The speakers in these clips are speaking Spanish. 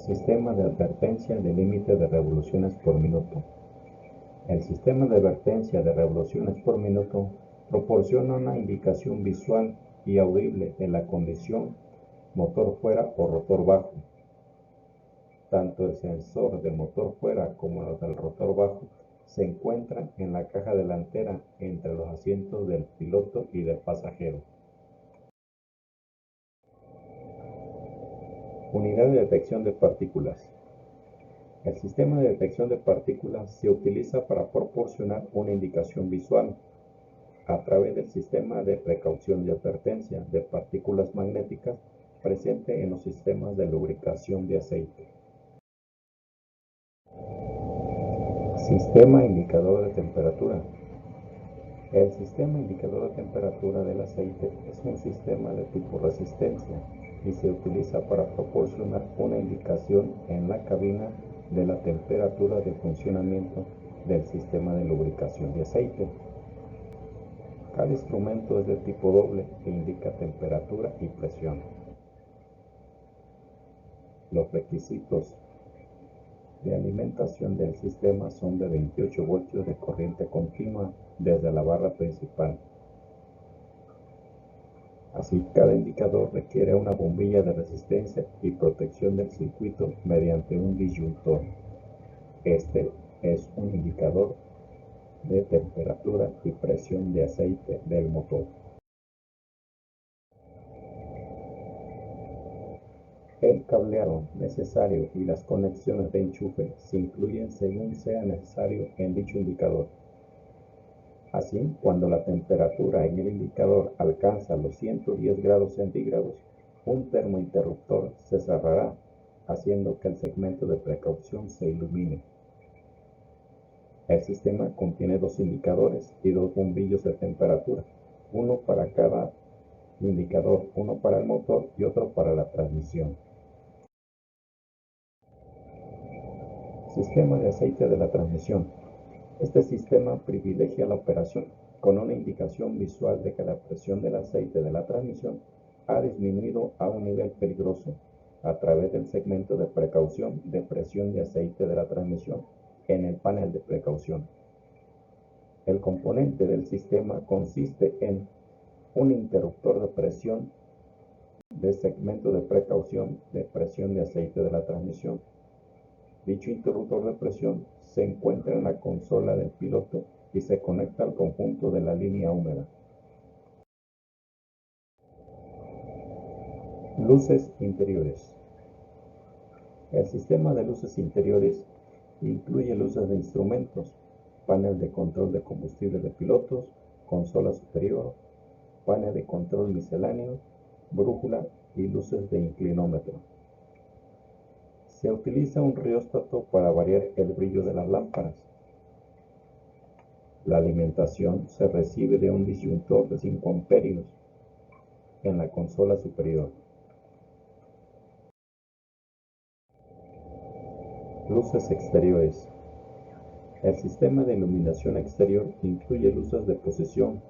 Sistema de advertencia de límite de revoluciones por minuto. El sistema de advertencia de revoluciones por minuto proporciona una indicación visual y audible de la condición motor fuera o rotor bajo. Tanto el sensor del motor fuera como el del rotor bajo se encuentran en la caja delantera entre los asientos del piloto y del pasajero. Unidad de detección de partículas. El sistema de detección de partículas se utiliza para proporcionar una indicación visual a través del sistema de precaución y advertencia de partículas magnéticas presente en los sistemas de lubricación de aceite. Sistema indicador de temperatura. El sistema indicador de temperatura del aceite es un sistema de tipo resistencia y se utiliza para proporcionar una indicación en la cabina de la temperatura de funcionamiento del sistema de lubricación de aceite. Cada instrumento es de tipo doble e indica temperatura y presión. Los requisitos de alimentación del sistema son de 28 voltios de corriente continua desde la barra principal. Así, cada indicador requiere una bombilla de resistencia y protección del circuito mediante un disyuntor. Este es un indicador de temperatura y presión de aceite del motor. El cableado necesario y las conexiones de enchufe se incluyen según sea necesario en dicho indicador. Así, cuando la temperatura en el indicador alcanza los 110 grados centígrados, un termointerruptor se cerrará, haciendo que el segmento de precaución se ilumine. El sistema contiene dos indicadores y dos bombillos de temperatura, uno para cada indicador, uno para el motor y otro para la transmisión. Sistema de aceite de la transmisión. Este sistema privilegia la operación con una indicación visual de que la presión del aceite de la transmisión ha disminuido a un nivel peligroso a través del segmento de precaución de presión de aceite de la transmisión en el panel de precaución. El componente del sistema consiste en un interruptor de presión de segmento de precaución de presión de aceite de la transmisión. Dicho interruptor de presión se encuentra en la consola del piloto y se conecta al conjunto de la línea húmeda. Luces interiores. El sistema de luces interiores incluye luces de instrumentos, panel de control de combustible de pilotos, consola superior, panel de control misceláneo, brújula y luces de inclinómetro. Se utiliza un rióstato para variar el brillo de las lámparas. La alimentación se recibe de un disyuntor de 5 amperios en la consola superior. Luces exteriores. El sistema de iluminación exterior incluye luces de posición,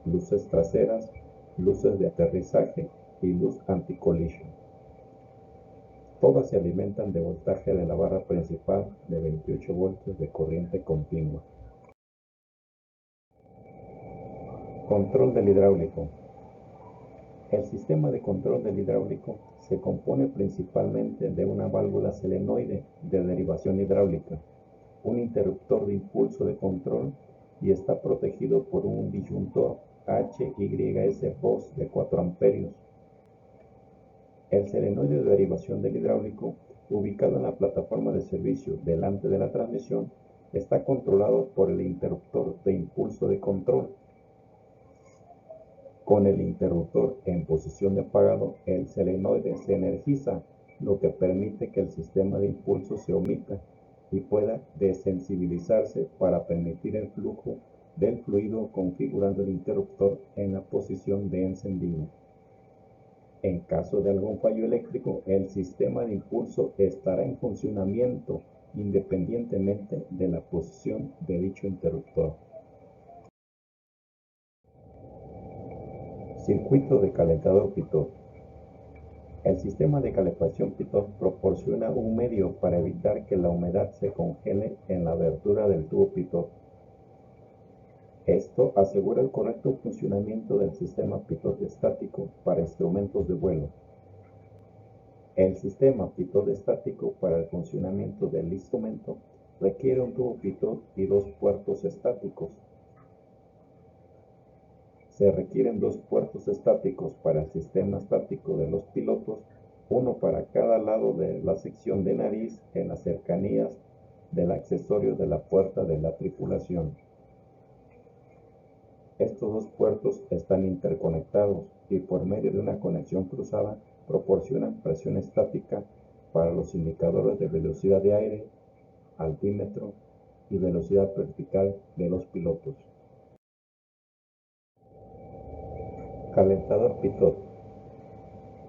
luces traseras, luces de aterrizaje y luz anti-collision. Todas se alimentan de voltaje de la barra principal de 28 voltios de corriente continua. Control del hidráulico. El sistema de control del hidráulico se compone principalmente de una válvula solenoide de derivación hidráulica, un interruptor de impulso de control y está protegido por un disyuntor HYS-BOS de 4 amperios. El solenoide de derivación del hidráulico, ubicado en la plataforma de servicio delante de la transmisión, está controlado por el interruptor de impulso de control. Con el interruptor en posición de apagado, el solenoide se energiza, lo que permite que el sistema de impulso se omita y pueda desensibilizarse para permitir el flujo del fluido configurando el interruptor en la posición de encendido. En caso de algún fallo eléctrico, el sistema de impulso estará en funcionamiento independientemente de la posición de dicho interruptor. Circuito de calentador pitot. El sistema de calefacción Pitot proporciona un medio para evitar que la humedad se congele en la abertura del tubo Pitot. Esto asegura el correcto funcionamiento del sistema Pitot estático para instrumentos de vuelo. El sistema Pitot estático para el funcionamiento del instrumento requiere un tubo Pitot y dos puertos estáticos. Se requieren dos puertos estáticos para el sistema estático de los pilotos, uno para cada lado de la sección de nariz en las cercanías del accesorio de la puerta de la tripulación. Estos dos puertos están interconectados y por medio de una conexión cruzada proporcionan presión estática para los indicadores de velocidad de aire, altímetro y velocidad vertical de los pilotos. Calentador Pitot.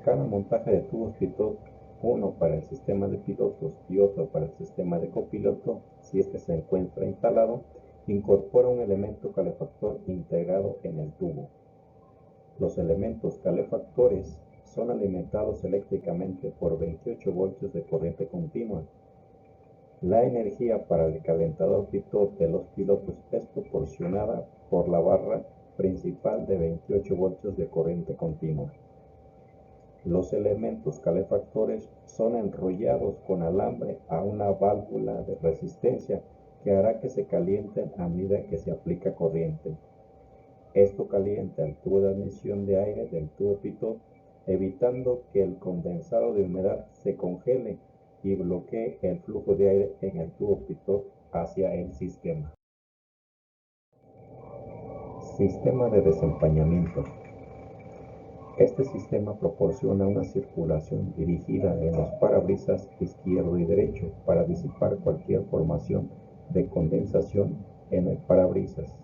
Cada montaje de tubos Pitot, uno para el sistema de pilotos y otro para el sistema de copiloto, si este se encuentra instalado, incorpora un elemento calefactor integrado en el tubo. Los elementos calefactores son alimentados eléctricamente por 28 voltios de corriente continua. La energía para el calentador Pitot de los pilotos es proporcionada por la barra principal de 28 voltios de corriente continua. Los elementos calefactores son enrollados con alambre a una válvula de resistencia que hará que se calienten a medida que se aplica corriente. Esto calienta el tubo de admisión de aire del tubo Pitot, evitando que el condensado de humedad se congele y bloquee el flujo de aire en el tubo Pitot hacia el sistema. Sistema de desempañamiento. Este sistema proporciona una circulación dirigida en los parabrisas izquierdo y derecho para disipar cualquier formación de condensación en el parabrisas.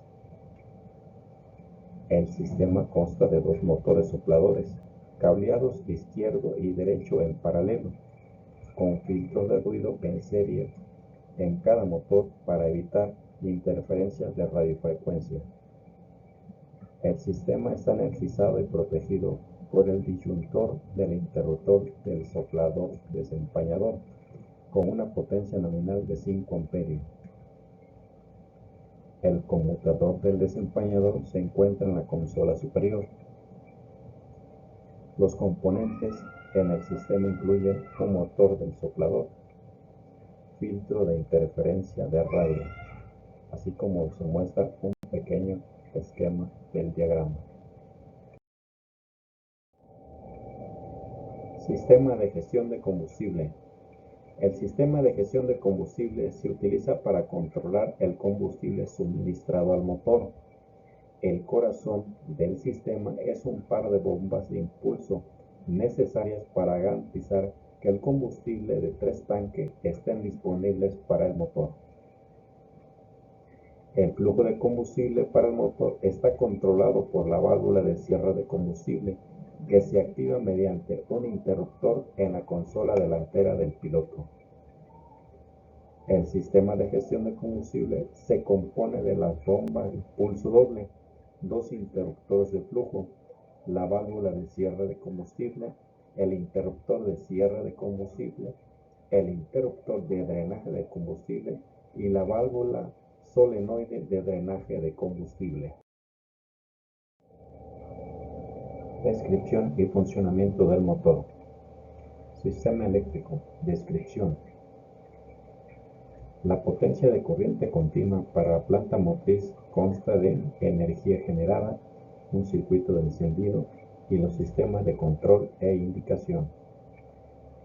El sistema consta de dos motores sopladores, cableados izquierdo y derecho en paralelo, con filtros de ruido en serie en cada motor para evitar interferencias de radiofrecuencia. El sistema está energizado y protegido por el disyuntor del interruptor del soplador desempañador, con una potencia nominal de 5 amperios. El conmutador del desempañador se encuentra en la consola superior. Los componentes en el sistema incluyen un motor del soplador, filtro de interferencia de radio, así como se muestra un pequeño esquema del diagrama. Sistema de gestión de combustible. El sistema de gestión de combustible se utiliza para controlar el combustible suministrado al motor. El corazón del sistema es un par de bombas de impulso necesarias para garantizar que el combustible de 3 tanques estén disponibles para el motor. El flujo de combustible para el motor está controlado por la válvula de cierre de combustible, que se activa mediante un interruptor en la consola delantera del piloto. El sistema de gestión de combustible se compone de la bomba de impulso doble, dos interruptores de flujo, la válvula de cierre de combustible, el interruptor de cierre de combustible, el interruptor de drenaje de combustible y la válvula solenoide de drenaje de combustible. Descripción y funcionamiento del motor. Sistema eléctrico. Descripción. La potencia de corriente continua para la planta motriz consta de energía generada, un circuito de encendido y los sistemas de control e indicación.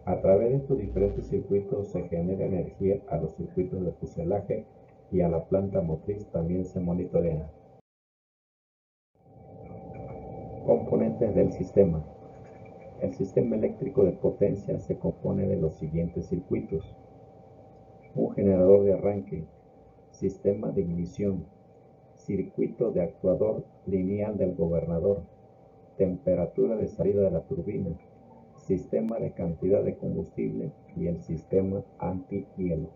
A través de estos diferentes circuitos se genera energía a los circuitos de fuselaje y a la planta motriz también se monitorea. Componentes del sistema. El sistema eléctrico de potencia se compone de los siguientes circuitos: un generador de arranque, sistema de ignición, circuito de actuador lineal del gobernador, temperatura de salida de la turbina, sistema de cantidad de combustible y el sistema anti-hielo.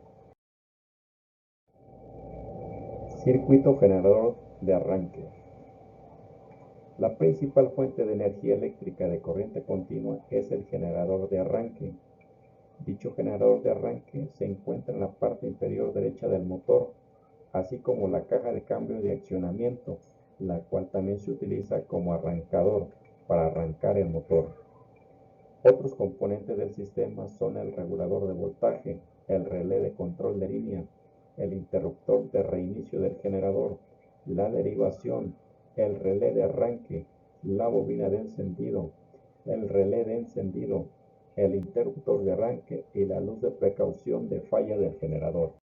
Circuito generador de arranque. La principal fuente de energía eléctrica de corriente continua es el generador de arranque. Dicho generador de arranque se encuentra en la parte inferior derecha del motor, así como la caja de cambio de accionamiento, la cual también se utiliza como arrancador para arrancar el motor. Otros componentes del sistema son el regulador de voltaje, el relé de control de línea, el interruptor de reinicio del generador, la derivación, el relé de arranque, la bobina de encendido, el relé de encendido, el interruptor de arranque y la luz de precaución de falla del generador.